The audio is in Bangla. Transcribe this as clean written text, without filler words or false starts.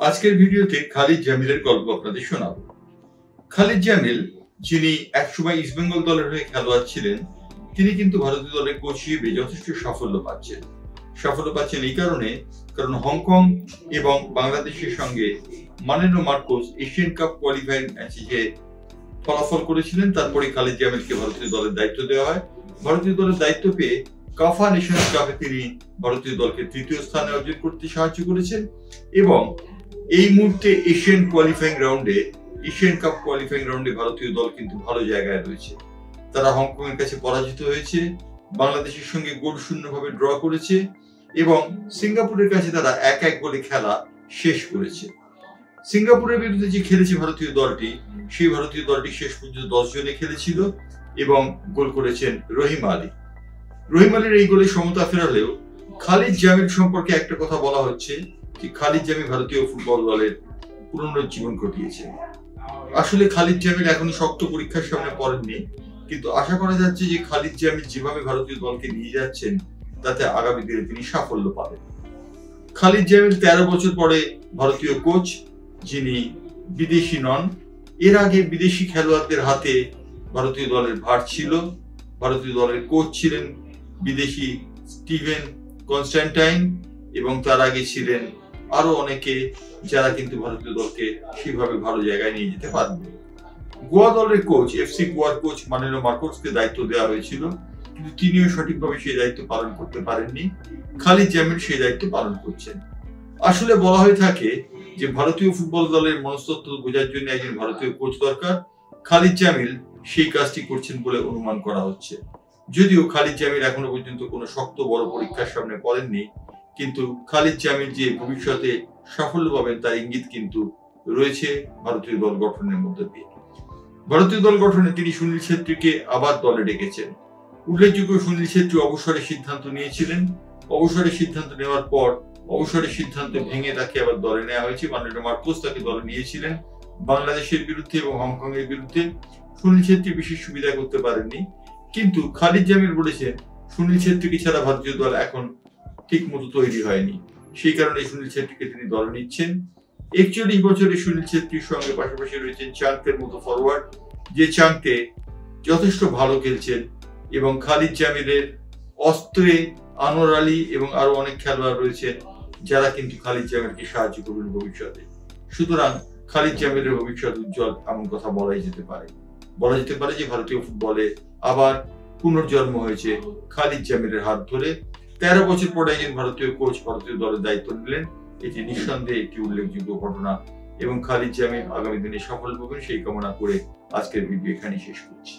আজকের ভিডিওতে খালিদ জামিলের গল্প আপনাদের শোনাবো। খালিদ জামিল, যিনি একসময় ইস্টবেঙ্গল দলের হয়ে খেলোয়াড় ছিলেন, তিনি কিন্তু ভারতীয় দলের কোচ হিসেবে যথেষ্ট সাফল্য পাচ্ছেন এই কারণে, কারণ হংকং এবং বাংলাদেশের সঙ্গে মানেনো মার্কোস এশিয়ান কাপ কোয়ালিফাইং ম্যাচে যে ফলাফল করেছিলেন, তারপরে খালিদ জামিলকে ভারতীয় দলের দায়িত্ব দেওয়া হয়। ভারতীয় দলের দায়িত্ব পেয়ে কাফা নেশনস কাপে তিনি ভারতীয় দলকে তৃতীয় স্থানে অর্জন করতে সাহায্য করেছেন এবং এই মুহূর্তে এশিয়ান কাপ কোয়ালিফাইং রাউন্ডে ভারতীয় দল কিন্তু ভালো জায়গায় রয়েছে। তারা হংকং এর কাছে পরাজিত হয়েছে, বাংলাদেশের সঙ্গে গোল শূন্যভাবে ড্র করেছে এবং সিঙ্গাপুরের কাছে তারা 1-1 গোলে খেলা শেষ করেছে। সিঙ্গাপুরের বিরুদ্ধে যে খেলেছে ভারতীয় দলটি, সেই ভারতীয় দলটি শেষ পর্যন্ত 10 জনে খেলেছিল এবং গোল করেছেন রহিম আলীর এই গোলে সমতা ফেরালেও খালিদ জামিল সম্পর্কে একটা কথা বলা হচ্ছে যে খালিদ জামিল ভারতীয় ফুটবল দলের পুনরুজ্জীবন ঘটিয়েছে। আসলে খালিদ জামিল এখনো শক্ত পরীক্ষার সামনে পড়েননি, কিন্তু আশা করা যাচ্ছে যে খালিদ জামিল যেভাবে ভারতীয় দলকে নিয়ে যাচ্ছেন তাতে আগামী দিনে তিনি সাফল্য পাবেন। খালিদ জামিল 13 বছর পরে ভারতীয় কোচ, যিনি বিদেশি নন। এর আগে বিদেশি খেলোয়াড়দের হাতে ভারতীয় দলের ভার ছিল। ভারতীয় দলের কোচ ছিলেন বিদেশি স্টিভেন কনস্ট্যান্টাইন এবং তার আগে ছিলেন আরো অনেকে, যারা কিন্তু ভারতীয় দলকে সেভাবে ভালো জায়গায় নিয়ে যেতে পারবে। গোয়া দলের কোচ, এফসি গোয়ার কোচ মানেনো মার্কোসকে দায়িত্ব দেওয়া হয়েছিল, কিন্তু তিনিও সঠিকভাবে সেই দায়িত্ব পালন করতে পারেননি। খালিদ জামিল সেই দায়িত্ব পালন করছেন। আসলে বলা হয়ে থাকে যে ভারতীয় ফুটবল দলের মনস্তত্ত্ব বোঝার জন্য একজন ভারতীয় কোচ দরকার। খালিদ জামিল সেই কাজটি করছেন বলে অনুমান করা হচ্ছে। যদিও খালিদ জামিল এখনো পর্যন্ত কোনো শক্ত বড় পরীক্ষার সামনে পড়েননি, কিন্তু খালিদ জামিল যে ভবিষ্যতে সাফল্য পাবেন তার ইঙ্গিত কিন্তু রয়েছে ভারতীয় দল গঠনের মধ্যে দিয়ে। ভারতীয় দল গঠনে তিনি সুনীল ছেত্রীকে আবার দলে ডেকেছেন। উল্লেখযোগ্য, সুনীল ছেত্রী অবসরের সিদ্ধান্ত নিয়েছিলেন। অবসরের সিদ্ধান্ত নেওয়ার পর অবসরের সিদ্ধান্ত ভেঙে তাকে আবার দলে নেওয়া হয়েছে। মানেনো মার্কোস তাকে দলে নিয়েছিলেন বাংলাদেশের বিরুদ্ধে এবং হংকং এর বিরুদ্ধে। সুনীল ছেত্রী বিশেষ সুবিধা করতে পারেননি, কিন্তু খালিদ জামিল বলেছেন সুনীল ছেত্রীকে ছাড়া ভারতীয় দল এখন ঠিক মতো তৈরি হয়নি, সেই কারণে সুনীল ছেত্রীকে তিনি দলে নিচ্ছেন। 41 বছরের সুনীল ছেত্রীর সঙ্গে পাশাপাশি রয়েছেন চাংতের মতো ফরওয়ার্ড, যে চাংতে যথেষ্ট ভালো খেলছেন এবং খালিদ জামিলের অস্ত্রে আনোয়ার আলী এবং আরো অনেক খেলোয়াড় রয়েছেন যারা কিন্তু খালিদ জামিলকে সাহায্য করবেন ভবিষ্যতে। সুতরাং খালিদ জামিলের ভবিষ্যৎ উজ্জ্বল, এমন কথা বলা যেতে পারে যে ভারতীয় ফুটবলে আবার পুনর্জন্ম হয়েছে খালিদ জামিলের হাত ধরে। 13 বছর পরে একজন ভারতীয় কোচ ভারতীয় দলের দায়িত্ব নিলেন, এটি নিঃসন্দেহে একটি উল্লেখযোগ্য ঘটনা এবং খালিদ জামিল আগামী দিনে সফল পাবেন সেই কামনা করে আজকের ভিডিও এখানেই শেষ করছি।